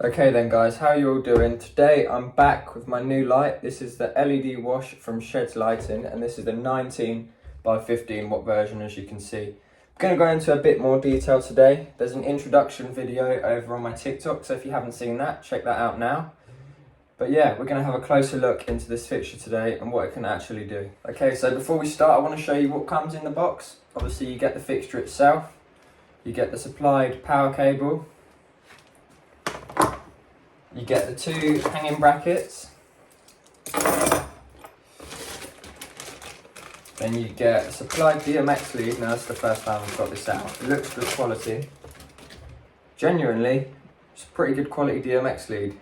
Okay then guys, how are you all doing? Today I'm back with my new light. This is the LED wash from Shehds Lighting, and this is the 19 by 15 watt version, as you can see. I'm going to go into a bit more detail today. There's an introduction video over on my TikTok, so if you haven't seen that, check that out now. But yeah, we're going to have a closer look into this fixture today and what it can actually do. Okay, so before we start, I want to show you what comes in the box. Obviously you get the fixture itself, you get the supplied power cable, you get the two hanging brackets, then you get a supplied DMX lead. Now that's the first time we've got this out. It looks good quality. Genuinely, it's a pretty good quality DMX lead.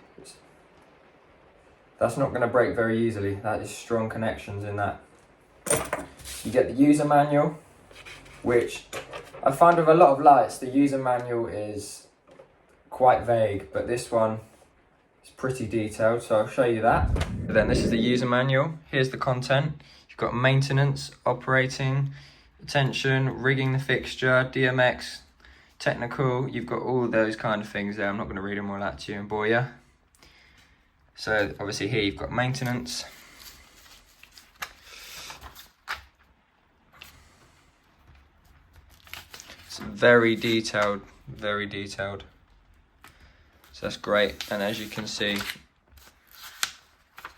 That's not going to break very easily. That is strong connections in that. You get the user manual, which I find with a lot of lights, the user manual is quite vague, but this one is pretty detailed, so I'll show you that. Then this is the user manual. Here's the content. You've got maintenance, operating, attention, rigging the fixture, DMX, technical. You've got all those kind of things there. I'm not going to read them all out to you and bore you. So obviously here you've got maintenance. It's very detailed, very detailed. So that's great. And as you can see,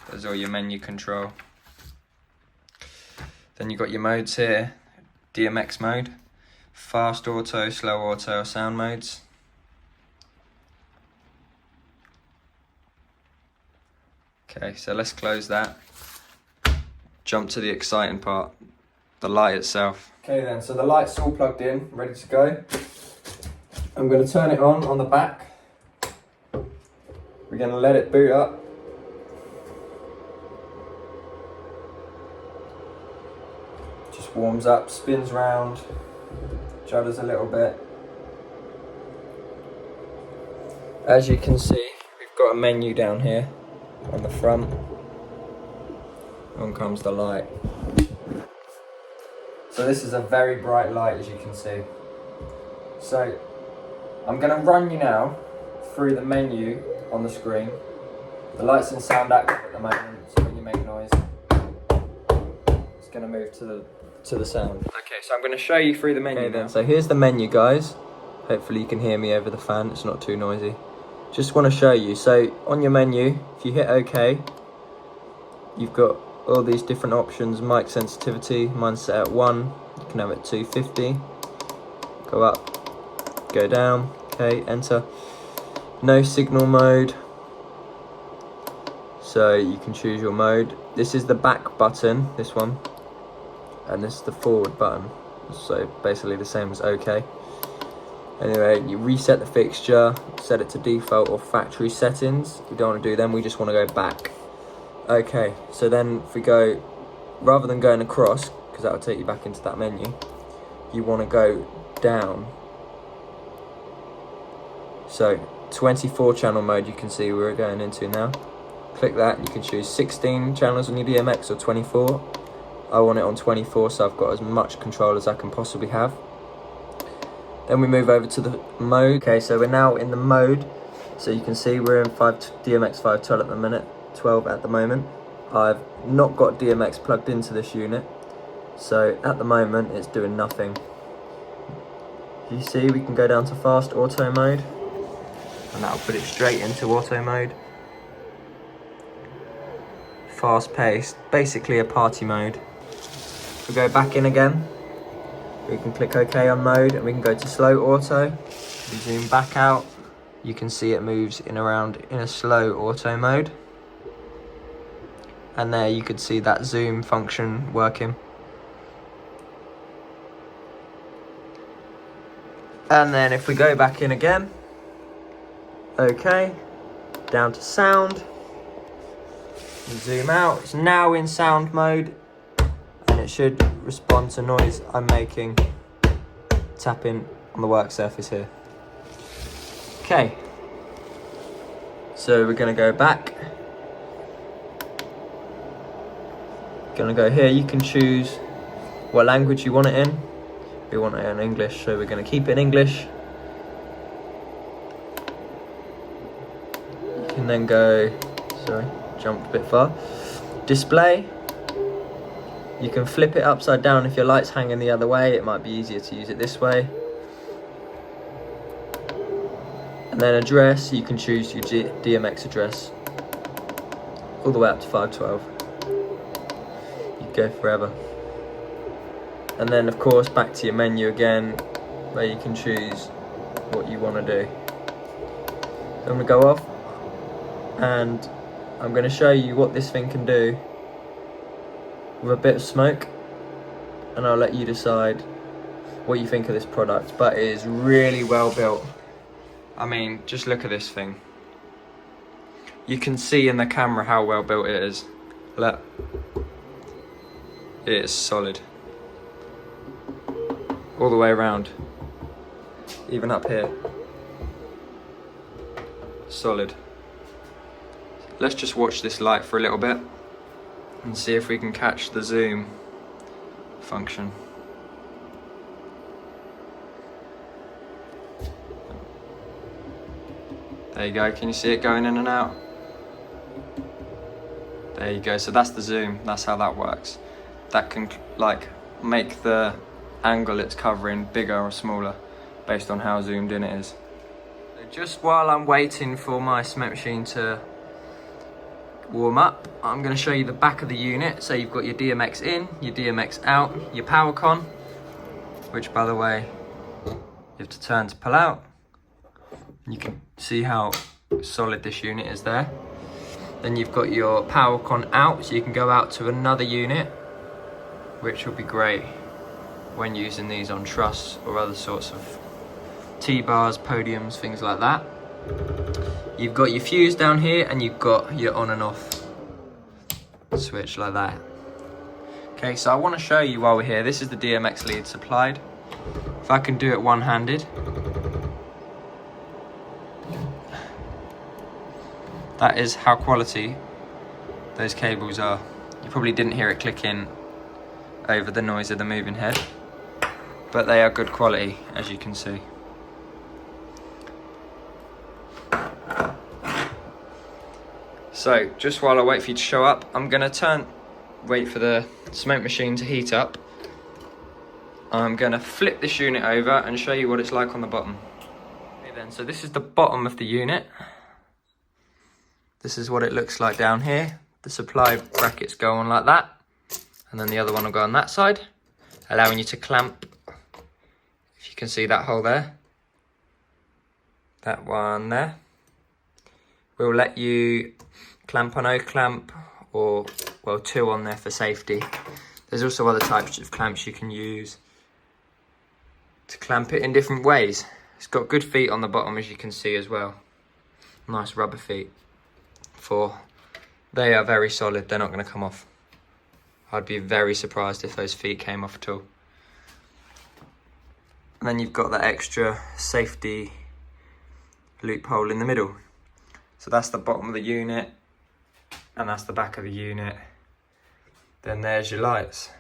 there's all your menu control. Then you've got your modes here, DMX mode, fast auto, slow auto, sound modes. Okay, so let's close that. Jump to the exciting part, the light itself. Okay then, so the light's all plugged in, ready to go. I'm going to turn it on the back. We're going to let it boot up. Just warms up, spins round, judders a little bit. As you can see, we've got a menu down here on the front. On comes the light. So this is a very bright light, as you can see. So I'm going to run you now through the menu on the screen. The light's in sound active at the moment, so when you make noise, it's going to move to the sound. Okay, so I'm going to show you through the menu. Okay, then. So here's the menu, guys. Hopefully you can hear me over the fan, it's not too noisy. Just want to show you, so on your menu, if you hit OK, you've got all these different options. Mic sensitivity, mine's set at 1, you can have it 250, go up, go down, okay, enter. No signal mode, so you can choose your mode. This is the back button, this one, and this is the forward button, so basically the same as OK. Anyway, you reset the fixture, set it to default or factory settings. We don't want to do them, we just want to go back. Okay, so then if we go, rather than going across, because that will take you back into that menu, you want to go down. So 24 channel mode, you can see we're going into now. Click that, you can choose 16 channels on your DMX or 24. I want it on 24, so I've got as much control as I can possibly have. Then we move over to the mode. Okay, so we're now in the mode. So you can see we're in DMX 512 at the minute, 12 at the moment. I've not got DMX plugged into this unit, so at the moment it's doing nothing. You see, we can go down to fast auto mode, and that'll put it straight into auto mode. Fast paced, basically a party mode. If we go back in again, we can click OK on mode, and we can go to slow auto. If we zoom back out, you can see it moves in around in a slow auto mode. And there you could see that zoom function working. And then if we go back in again, OK, down to sound, zoom out, it's now in sound mode, and it should respond to noise I'm making, tapping on the work surface here. Okay, so we're going to go back. Going to go here, you can choose what language you want it in. We want it in English, so we're going to keep it in English. can then go, sorry, jumped a bit far. Display, you can flip it upside down if your light's hanging the other way. It might be easier to use it this way. And then address, you can choose your DMX address all the way up to 512. You go forever. And then of course back to your menu again, where you can choose what you want to do. So I'm going to go off and I'm going to show you what this thing can do with a bit of smoke, and I'll let you decide what you think of this product. But it is really well built. I mean, just look at this thing. You can see in the camera how well built it is. Look, it is solid all the way around, even up here. Solid. Let's just watch this light for a little bit and see if we can catch the zoom function. There you go, can you see it going in and out? There you go, so that's the zoom, that's how that works. That can like make the angle it's covering bigger or smaller based on how zoomed in it is. So just while I'm waiting for my smoke machine to warm up, I'm going to show you the back of the unit. So you've got your DMX in, your DMX out, your power con, which by the way you have to turn to pull out. You can see how solid this unit is there. Then you've got your power con out, so you can go out to another unit, which will be great when using these on truss or other sorts of T-bars, podiums, things like that. You've got your fuse down here, and you've got your on and off switch like that. Okay, so I want to show you while we're here, this is the DMX lead supplied. If I can do it one-handed, that is how quality those cables are. You probably didn't hear it click in over the noise of the moving head, but they are good quality, as you can see. So just while I wait for you to show up, I'm gonna wait for the smoke machine to heat up. I'm gonna flip this unit over and show you what it's like on the bottom. Okay then, so this is the bottom of the unit. This is what it looks like down here. The supply brackets go on like that, and then the other one will go on that side, allowing you to clamp, if you can see that hole there. That one there. We'll let you clamp on O-clamp, or, well, 2 on there for safety. There's also other types of clamps you can use to clamp it in different ways. It's got good feet on the bottom, as you can see as well. Nice rubber feet. They are very solid, they're not going to come off. I'd be very surprised if those feet came off at all. And then you've got that extra safety loophole in the middle. So that's the bottom of the unit, and that's the back of the unit. Then there's your lights.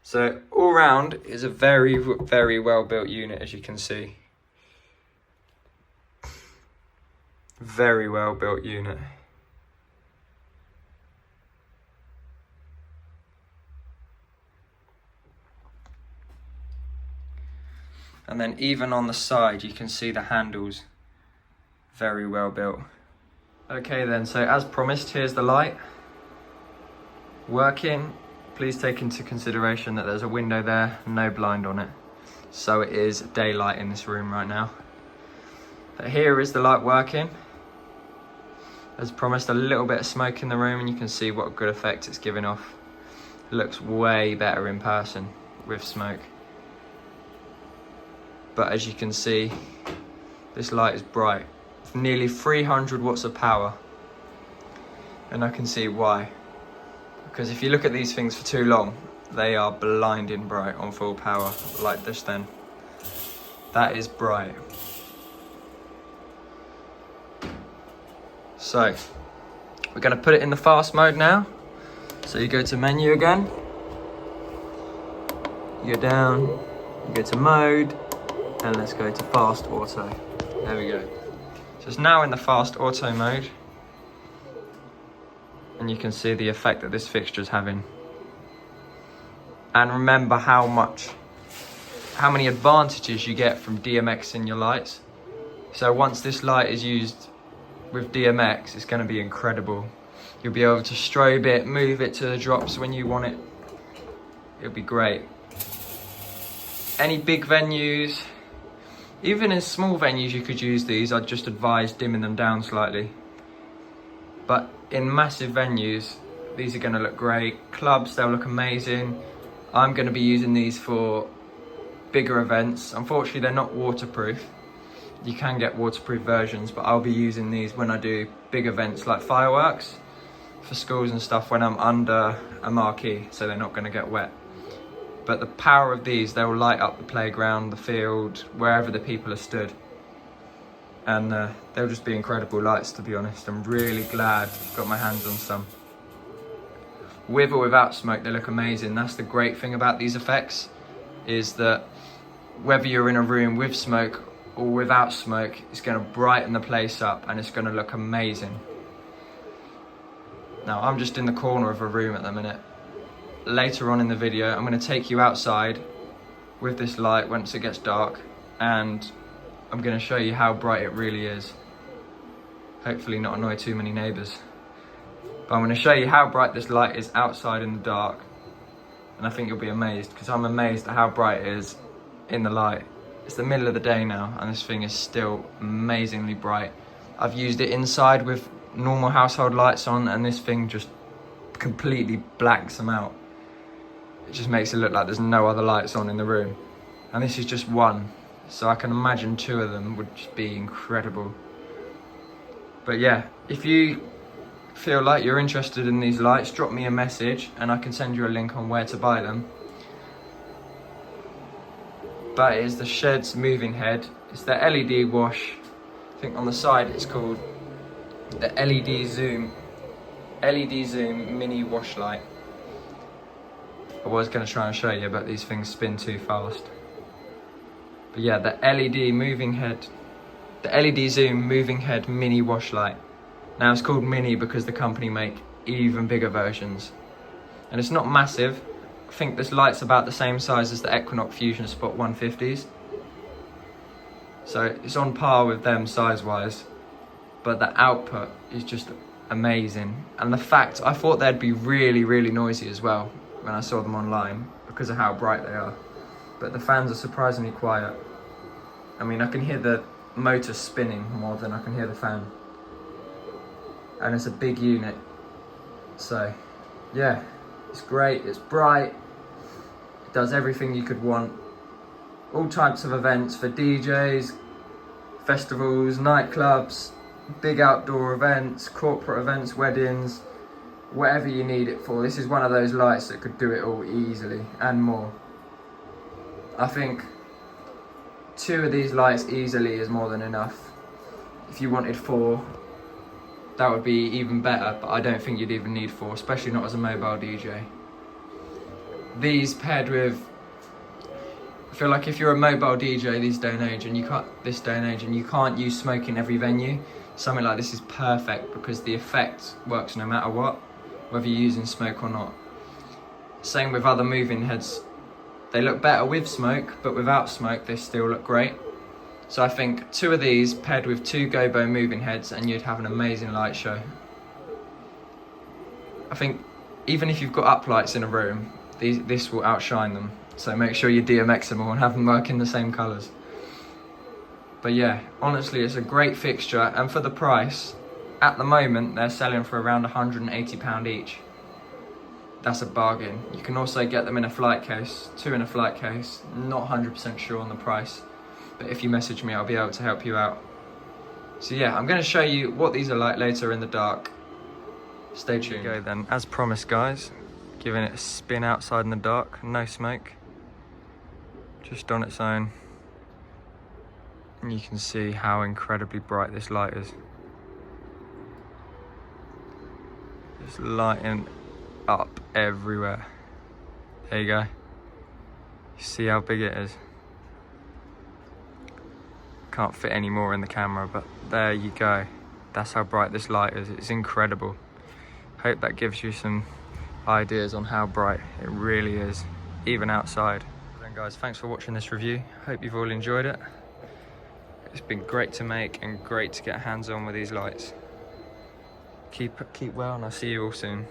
So all round is a very, very well built unit, as you can see. Very well built unit. And then even on the side, you can see the handles, very well built. Okay then, so as promised, here's the light. Working. Please take into consideration that there's a window there, no blind on it. So it is daylight in this room right now. But here is the light working. As promised, a little bit of smoke in the room, and you can see what a good effect it's giving off. It looks way better in person with smoke. But as you can see, this light is bright. It's nearly 300 watts of power. And I can see why. Because if you look at these things for too long, they are blinding bright on full power, like this then. That is bright. So, we're going to put it in the fast mode now. So you go to menu again. You go down, you go to mode, and let's go to fast auto. There we go. So it's now in the fast auto mode. and you can see the effect that this fixture is having. And remember how many advantages you get from DMX in your lights. So once this light is used with DMX, it's going to be incredible. You'll be able to strobe it, move it to the drops when you want it. It'll be great. Any big venues, even in small venues you could use these. I'd just advise dimming them down slightly. But in massive venues, these are going to look great. Clubs, they'll look amazing. I'm going to be using these for bigger events. Unfortunately, they're not waterproof. You can get waterproof versions, but I'll be using these when I do big events like fireworks for schools and stuff, when I'm under a marquee, so they're not going to get wet. But the power of these, they will light up the playground, the field, wherever the people are stood. And they'll just be incredible lights, to be honest. I'm really glad I've got my hands on some. With or without smoke, they look amazing. That's the great thing about these effects, is that whether you're in a room with smoke or without smoke, it's going to brighten the place up and it's going to look amazing. Now, I'm just in the corner of a room at the minute. Later on in the video, I'm going to take you outside with this light once it gets dark, and I'm going to show you how bright it really is. Hopefully not annoy too many neighbours. But I'm going to show you how bright this light is outside in the dark. And I think you'll be amazed, because I'm amazed at how bright it is in the light. It's the middle of the day now, and this thing is still amazingly bright. I've used it inside with normal household lights on, and this thing just completely blacks them out. It just makes it look like there's no other lights on in the room. And this is just one, so I can imagine two of them would just be incredible. But yeah, if you feel like you're interested in these lights, drop me a message and I can send you a link on where to buy them. But it is the Shehds moving head. It's the LED wash. I think on the side it's called the LED Zoom mini wash light. I was going to try and show you, but these things spin too fast. But yeah, the LED Zoom moving head mini wash light. Now it's called mini because the company make even bigger versions. And it's not massive. I think this light's about the same size as the Equinox Fusion Spot 150s. So it's on par with them size-wise. But the output is just amazing. And the fact, I thought they'd be really, really noisy as well when I saw them online because of how bright they are. But the fans are surprisingly quiet. I mean, I can hear the motor spinning more than I can hear the fan. And it's a big unit. So, yeah, it's great, it's bright. It does everything you could want. All types of events for DJs, festivals, nightclubs, big outdoor events, corporate events, weddings, whatever you need it for. This is one of those lights that could do it all easily and more. I think 2 of these lights easily is more than enough. If you wanted 4, that would be even better, but I don't think you'd even need 4, especially not as a mobile DJ. These paired with, I feel like if you're a mobile DJ this day and age and you can't use smoke in every venue, something like this is perfect because the effect works no matter what, whether you're using smoke or not. Same with other moving heads. They look better with smoke, but without smoke they still look great. So I think 2 of these paired with 2 gobo moving heads and you'd have an amazing light show. I think even if you've got uplights in a room, this will outshine them. So make sure you DMX them all and have them work in the same colours. But yeah, honestly, it's a great fixture, and for the price, at the moment, they're selling for around £180 each. That's a bargain. You can also get them in a flight case, 2 in a flight case. Not 100% sure on the price, but if you message me, I'll be able to help you out. So yeah, I'm going to show you what these are like later in the dark. Stay tuned. Here we go then, as promised guys, giving it a spin outside in the dark, no smoke, just on its own. And you can see how incredibly bright this light is. Just lighting up everywhere. There you go. You see how big it is? Can't fit any more in the camera, but there you go. That's how bright this light is. It's incredible. Hope that gives you some ideas on how bright it really is, even outside. Then guys, thanks for watching this review. Hope you've all enjoyed it. It's been great to make and great to get hands on with these lights. Keep well, and I'll see you all soon.